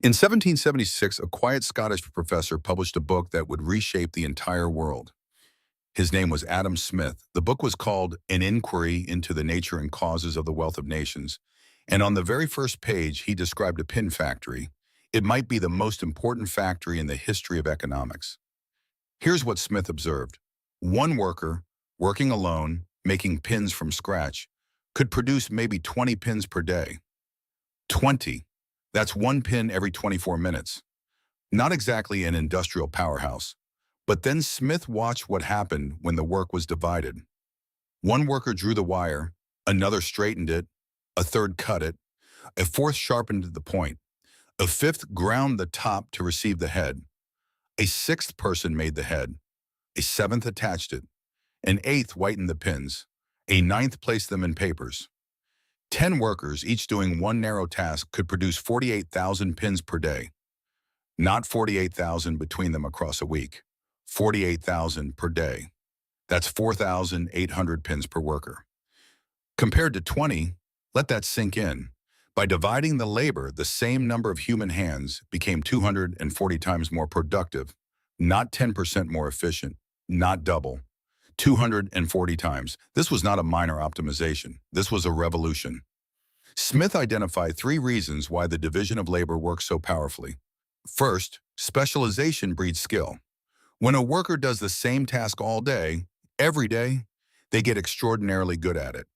In 1776, a quiet Scottish professor published a book that would reshape the entire world. His name was Adam Smith. The book was called An Inquiry into the Nature and Causes of the Wealth of Nations. And on the very first page, he described a pin factory. It might be the most important factory in the history of economics. Here's what Smith observed. One worker, working alone, making pins from scratch, could produce maybe 20 pins per day. 20. That's one pin every 24 minutes. Not exactly an industrial powerhouse. But then Smith watched what happened when the work was divided. One worker drew the wire, another straightened it, a third cut it, a fourth sharpened the point, a fifth ground the top to receive the head, a sixth person made the head, a seventh attached it, an eighth whitened the pins, a ninth placed them in papers. 10 workers, each doing one narrow task, could produce 48,000 pins per day. Not 48,000 between them across a week. 48,000 per day. That's 4,800 pins per worker. Compared to 20, let that sink in. By dividing the labor, the same number of human hands became 240 times more productive, not 10% more efficient, not double. 240 times. This was not a minor optimization. This was a revolution. Smith identified 3 reasons why the division of labor works so powerfully. First, specialization breeds skill. When a worker does the same task all day, every day, they get extraordinarily good at it.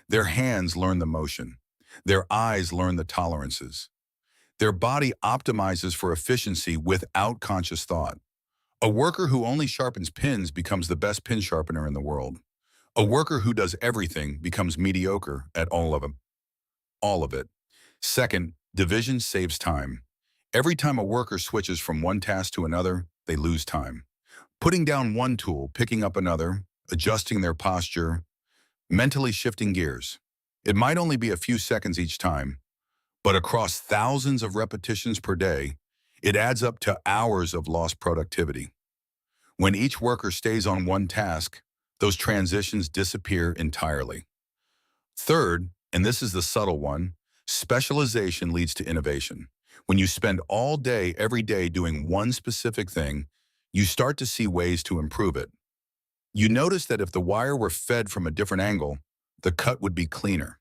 Their hands learn the motion. Their eyes learn the tolerances. Their body optimizes for efficiency without conscious thought. A worker who only sharpens pins becomes the best pin sharpener in the world. A worker who does everything becomes mediocre at all of them. All of it. Second, division saves time. Every time a worker switches from one task to another, they lose time. Putting down one tool, picking up another, adjusting their posture, mentally shifting gears. It might only be a few seconds each time, but across thousands of repetitions per day, it adds up to hours of lost productivity. When each worker stays on one task, those transitions disappear entirely. Third, and this is the subtle one, specialization leads to innovation. When you spend all day, every day doing one specific thing, you start to see ways to improve it. You notice that if the wire were fed from a different angle, the cut would be cleaner.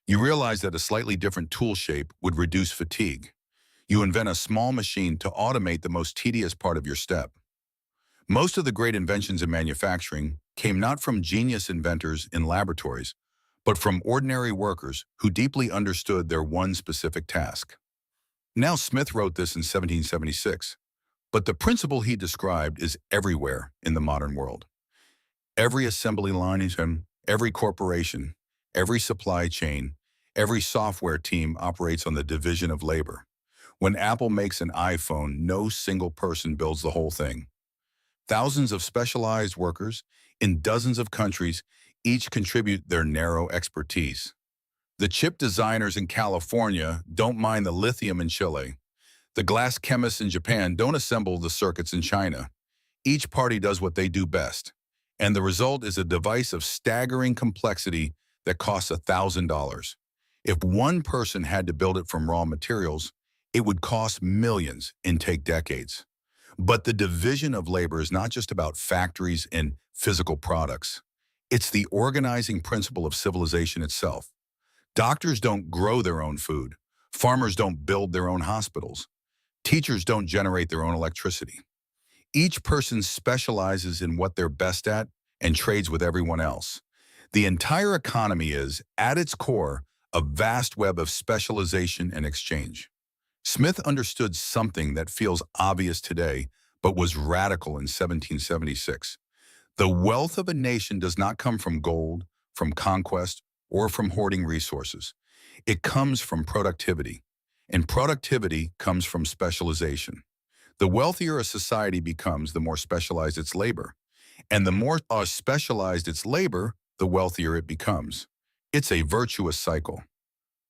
You realize that a slightly different tool shape would reduce fatigue. You invent a small machine to automate the most tedious part of your step. Most of the great inventions in manufacturing came not from genius inventors in laboratories, but from ordinary workers who deeply understood their one specific task. Now, Smith wrote this in 1776, but the principle he described is everywhere in the modern world. Every assembly line is him, every corporation, every supply chain, every software team operates on the division of labor. When Apple makes an iPhone, no single person builds the whole thing. Thousands of specialized workers in dozens of countries each contribute their narrow expertise. The chip designers in California don't mine the lithium in Chile. The glass chemists in Japan don't assemble the circuits in China. Each party does what they do best, and the result is a device of staggering complexity that costs $1,000. If one person had to build it from raw materials, it would cost millions and take decades. But the division of labor is not just about factories and physical products. It's the organizing principle of civilization itself. Doctors don't grow their own food. Farmers don't build their own hospitals. Teachers don't generate their own electricity. Each person specializes in what they're best at and trades with everyone else. The entire economy is, at its core, a vast web of specialization and exchange. Smith understood something that feels obvious today, but was radical in 1776. The wealth of a nation does not come from gold, from conquest, or from hoarding resources. It comes from productivity, and productivity comes from specialization. The wealthier a society becomes, the more specialized its labor, and the more specialized its labor, the wealthier it becomes. It's a virtuous cycle.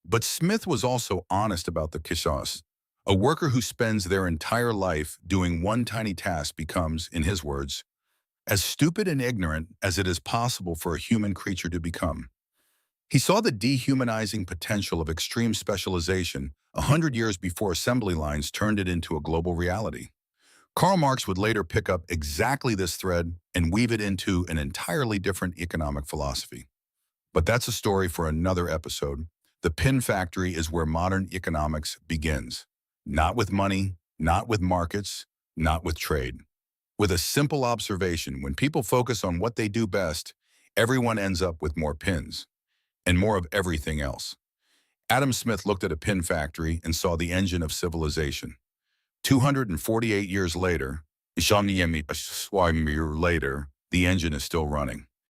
But Smith was also honest about the chaos. A worker who spends their entire life doing one tiny task becomes, in his words, as stupid and ignorant as it is possible for a human creature to become. He saw the dehumanizing potential of extreme specialization 100 years before assembly lines turned it into a global reality. Karl Marx would later pick up exactly this thread and weave it into an entirely different economic philosophy. But that's a story for another episode. The pin factory is where modern economics begins. Not with money, not with markets, not with trade. With a simple observation, when people focus on what they do best, everyone ends up with more pins and more of everything else. Adam Smith looked at a pin factory and saw the engine of civilization. 248 years later, the engine is still running.